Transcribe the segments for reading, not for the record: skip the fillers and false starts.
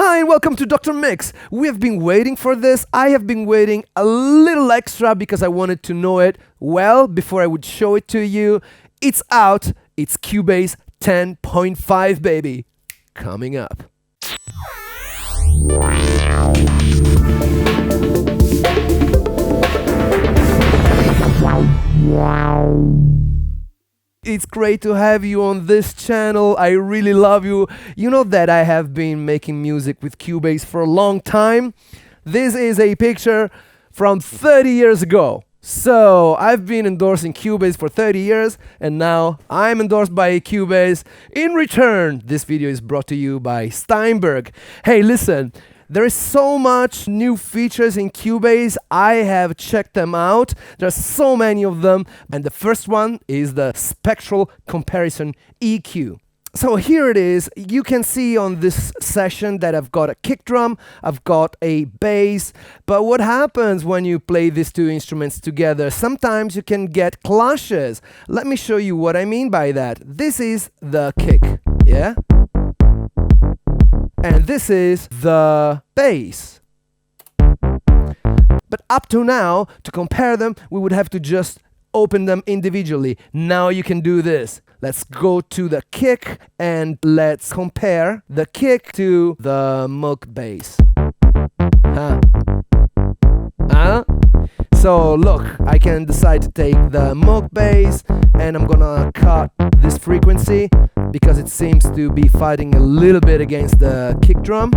Hi and welcome to Dr. Mix. We have been waiting for this. I have been waiting a little extra because I wanted to know it well before I would show it to you. It's out. It's Cubase 10.5, baby. Coming up. It's great to have you on this channel. I really love you. You know that I have been making music with Cubase for a long time. This is a picture from 30 years ago. So I've been endorsing Cubase for 30 years and now I'm endorsed by Cubase. In return, this video is brought to you by Steinberg. Hey, listen. There is so much new features in Cubase. I have checked them out. There's so many of them. And the first one is the spectral comparison EQ. So here it is. You can see on this session that I've got a kick drum, I've got a bass. But what happens when you play these two instruments together? Sometimes you can get clashes. Let me show you what I mean by that. This is the kick, yeah? And this is the bass. But up to now, to compare them, we would have to just open them individually. Now you can do this. Let's go to the kick and let's compare the kick to the Moog bass. So look, I can decide to take the Moog bass and I'm gonna cut this frequency because it seems to be fighting a little bit against the kick drum.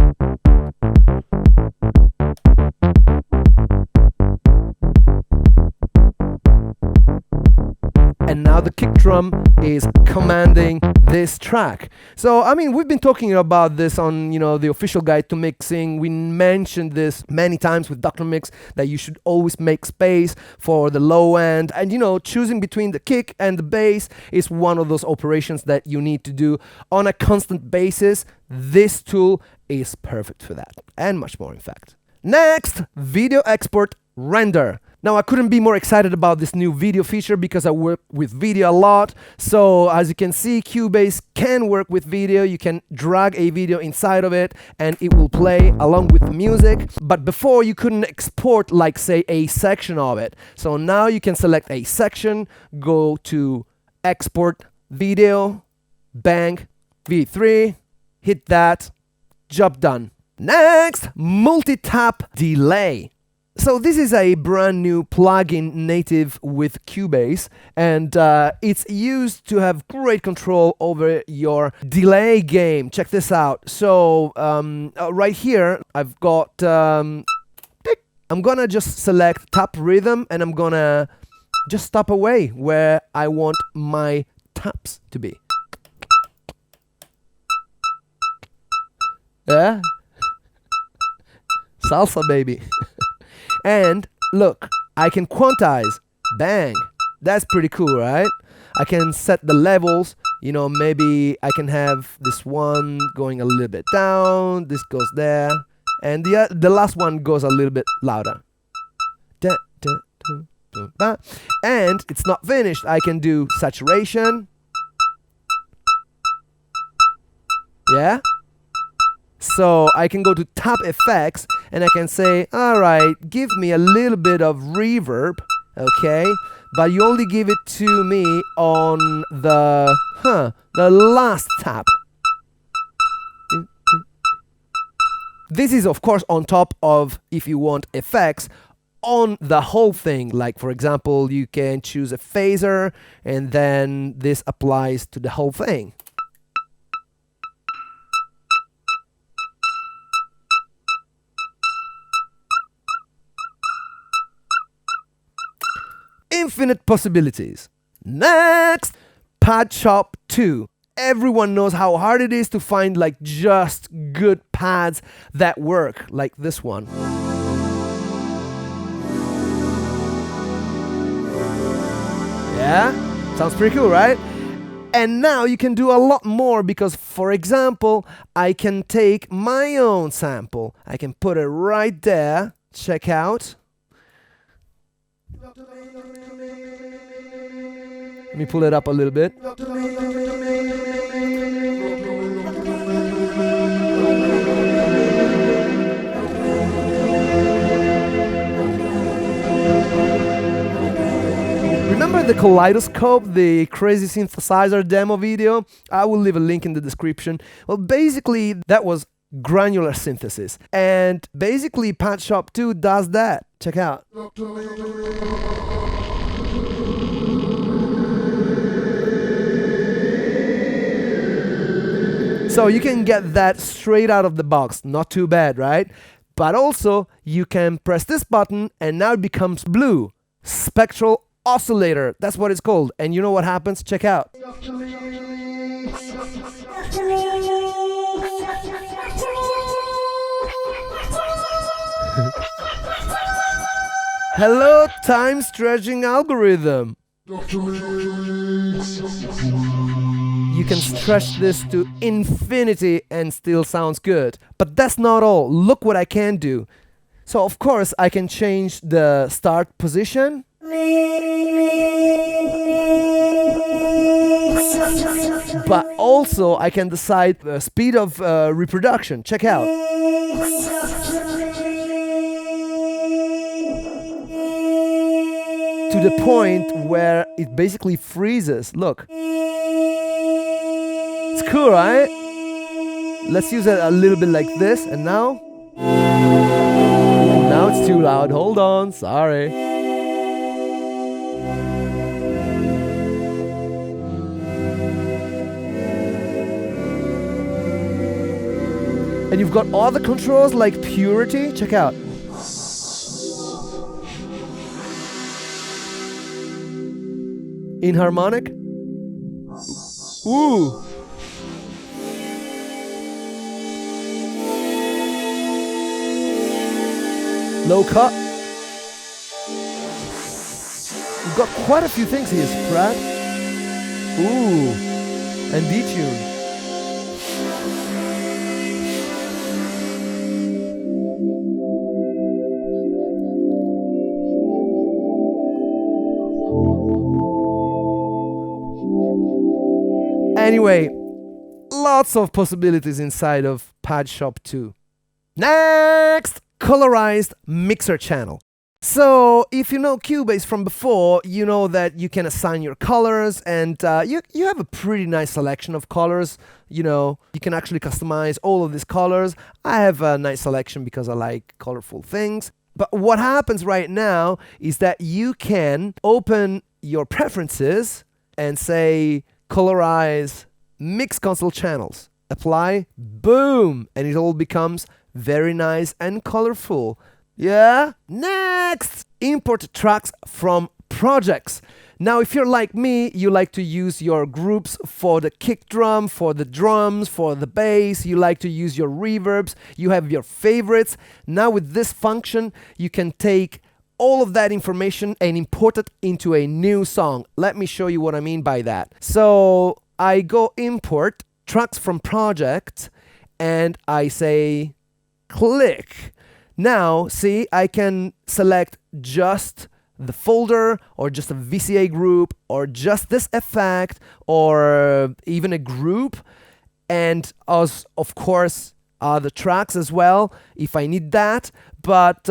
And now the kick drum is commanding this track. So, I mean, we've been talking about this on, the official guide to mixing. We mentioned this many times with Dr. Mix that you should always make space for the low end. And, choosing between the kick and the bass is one of those operations that you need to do on a constant basis. This tool is perfect for that and much more, in fact. Next, video export render. Now, I couldn't be more excited about this new video feature because I work with video a lot. So as you can see, Cubase can work with video. You can drag a video inside of it and it will play along with the music. But before you couldn't export, like say, a section of it. So now you can select a section, go to export video, bang, V3, hit that, job done. Next, multitap delay. So this is a brand new plugin native with Cubase and it's used to have great control over your delay game. Check this out. So right here I've got, I'm gonna just select tap rhythm and I'm gonna just tap away where I want my taps to be. Yeah? Salsa, baby. And look, I can quantize. Bang. That's pretty cool, right? I can set the levels. Maybe I can have this one going a little bit down. This goes there. And the last one goes a little bit louder. And it's not finished. I can do saturation. Yeah? So I can go to tap effects and I can say, all right, give me a little bit of reverb, okay? But you only give it to me on the last tap. This is of course on top of, if you want effects, on the whole thing. Like for example, you can choose a phaser and then this applies to the whole thing. Infinite possibilities. Next, Pad Shop 2. Everyone knows how hard it is to find like just good pads that work, like this one. Yeah? Sounds pretty cool, right? And now you can do a lot more because, for example, I can take my own sample. I can put it right there. Check out. Let me pull it up a little bit. the Kaleidoscope, the crazy synthesizer demo video? I will leave a link in the description. Well, basically, that was granular synthesis. And basically, Pad Shop 2 does that. Check out. So you can get that straight out of the box. Not too bad, right? But also, you can press this button and now it becomes blue. Spectral oscillator. That's what it's called. And you know what happens? Check out. Hello, time stretching algorithm. You can stretch this to infinity and still sounds good. But that's not all. Look what I can do. So of course I can change the start position. But also I can decide the speed of reproduction. Check out. To the point where it basically freezes. Look. It's cool, right? Let's use it a little bit like this. And now? Now it's too loud. Hold on. Sorry. And you've got all the controls like purity. Check out. Inharmonic. Ooh. Low cut. You've got quite a few things here, Brad. Ooh. And detune. Anyway, lots of possibilities inside of Pad Shop 2. Next! Colorized mixer channel. So if you know Cubase from before, you know that you can assign your colors and you have a pretty nice selection of colors. You know, you can actually customize all of these colors. I have a nice selection because I like colorful things. But what happens right now is that you can open your preferences and say colorize mix console channels. Apply, boom, and it all becomes very nice and colorful. Yeah? Next! Import tracks from projects. Now, if you're like me, you like to use your groups for the kick drum, for the drums, for the bass. You like to use your reverbs. You have your favorites. Now, with this function, you can take all of that information and import it into a new song. Let me show you what I mean by that. So, I go import tracks from project and I say click. Now, see, I can select just the folder or just a VCA group or just this effect or even a group, and as of course the tracks as well if I need that, but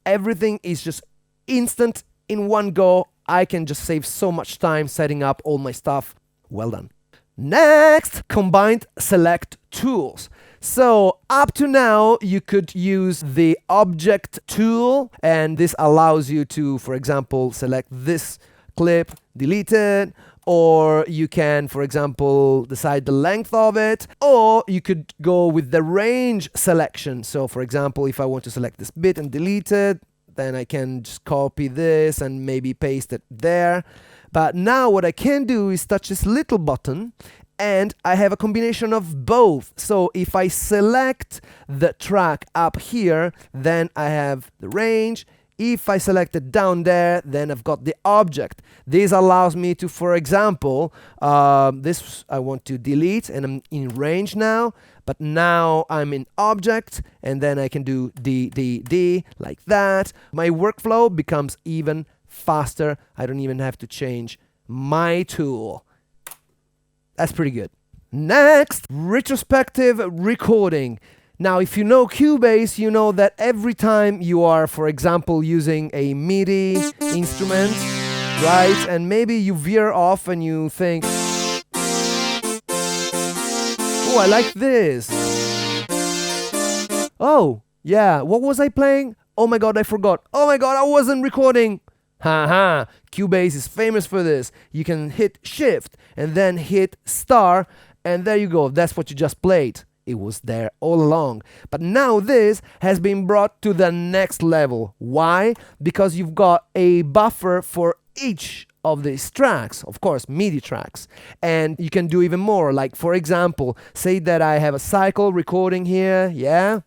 everything is just instant in one go. I can just save so much time setting up all my stuff. Well done. Next, combined select tools. So up to now, you could use the object tool, and this allows you to, for example, select this clip, delete it, or you can, for example, decide the length of it, or you could go with the range selection. So for example, if I want to select this bit and delete it, then I can just copy this and maybe paste it there. But now what I can do is touch this little button and I have a combination of both. So if I select the track up here, then I have the range. If I select it down there, then I've got the object. This allows me to, for example, this I want to delete and I'm in range now, but now I'm in object and then I can do D like that. My workflow becomes even faster. I don't even have to change my tool. That's pretty good. Next, retrospective recording. Now, if you know Cubase, you know that every time you are, for example, using a MIDI instrument, right? And maybe you veer off and you think, oh, I like this. Oh, yeah, what was I playing? Oh my god, I forgot. Oh my god, I wasn't recording. Haha, Cubase is famous for this. You can hit shift and then hit star, and there you go. That's what you just played. It was there all along. But now this has been brought to the next level. Why? Because you've got a buffer for each of these tracks, of course, MIDI tracks. And you can do even more. Like, for example, say that I have a cycle recording here, yeah?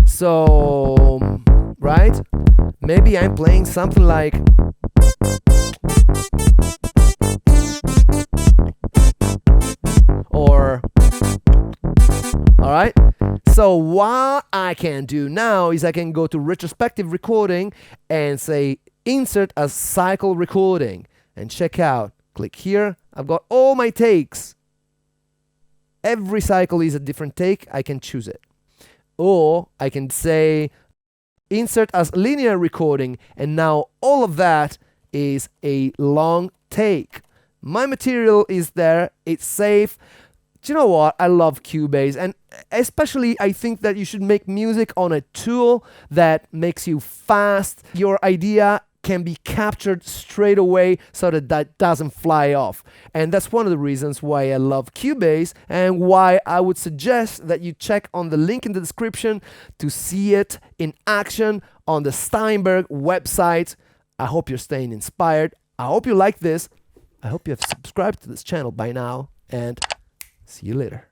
So, right? Maybe I'm playing something like... Or... Alright? So what I can do now is I can go to retrospective recording and say insert as cycle recording. And check out. Click here. I've got all my takes. Every cycle is a different take. I can choose it. Or I can say insert as linear recording, and now all of that is a long take. My material is there, it's safe. Do you know what? I love Cubase, and especially I think that you should make music on a tool that makes you fast. Your idea can be captured straight away so that that doesn't fly off. And that's one of the reasons why I love Cubase, and why I would suggest that you check on the link in the description to see it in action on the Steinberg website. I hope you're staying inspired. I hope you like this. I hope you have subscribed to this channel by now, and see you later.